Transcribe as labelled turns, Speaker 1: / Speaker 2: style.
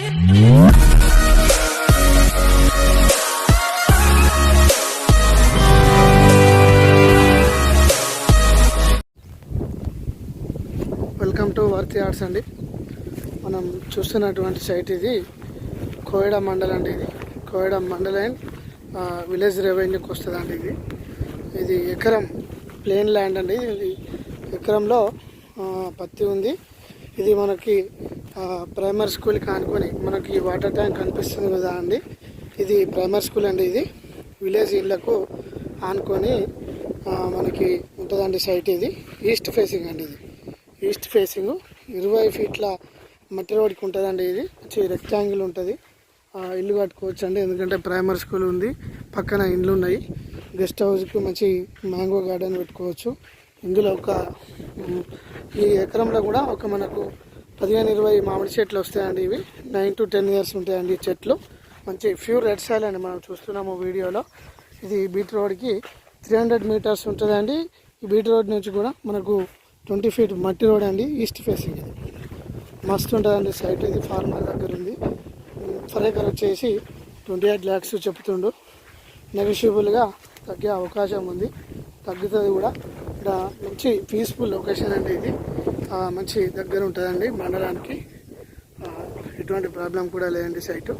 Speaker 1: Welcome to వర్తి arts అండి. మనం చూస్తున్నటువంటి సైట్ ఇది కోయడ మండలం అండి. ఇది కోయడ మండలం విలేజ్ రెవెన్యూకి వస్తుందండి. ఇది ఎకరం ప్లేన్ ల్యాండ్ అండి. ఇది ఎకరంలో పత్తి ఉంది. ఇది మనకి ప్రైమరీ స్కూల్కి ఆనుకొని మనకి వాటర్ ట్యాంక్ కనిపిస్తుంది కదా అండి. ఇది ప్రైమరీ స్కూల్ అండి. ఇది విలేజ్ ఇళ్లకు ఆనుకొని మనకి ఉంటుందండి సైట్. ఇది ఈస్ట్ ఫేసింగ్ అండి. ఇది ఈస్ట్ ఫేసింగ్ 20 ఫీట్ల మట్టి రోడ్కి ఉంటుందండి. ఇది మంచి రెక్టాంగిల్ ఉంటుంది. ఇల్లు కట్టుకోవచ్చు అండి, ఎందుకంటే ప్రైమరీ స్కూల్ ఉంది, పక్కన ఇండ్లు ఉన్నాయి. గెస్ట్ హౌస్కి మంచి మ్యాంగో గార్డెన్ పెట్టుకోవచ్చు. ఇందులో ఈ ఎకరంలో కూడా మనకు 15-20 మామిడి చెట్లు వస్తాయండి. ఇవి 9 to 10 years ఉంటాయండి చెట్లు. మంచి ప్యూర్ రెడ్ సాయిల్ అండి. మనం చూస్తున్నాము వీడియోలో. ఇది బీట్ రోడ్కి 300 meters ఉంటుందండి. ఈ బీట్ రోడ్ నుంచి కూడా మనకు 20 feet మట్టి రోడ్ అండి. ఈస్ట్ ఫేసింగ్ ఇది మస్తు ఉంటుందండి సైట్. ఇది ఫార్మర్ దగ్గర ఉంది. ఫర్ ఎకర్ వచ్చేసి 28 lakhs చెప్తుండు. నెగోషియబుల్గా తగ్గే అవకాశం ఉంది, తగ్గుతుంది కూడా. ఇక్కడ మంచి పీస్ఫుల్ లొకేషన్ అండి. ఇది మంచి దగ్గర ఉంటుందండి మండలానికి. ఎటువంటి ప్రాబ్లం కూడా లేదండి సైటు.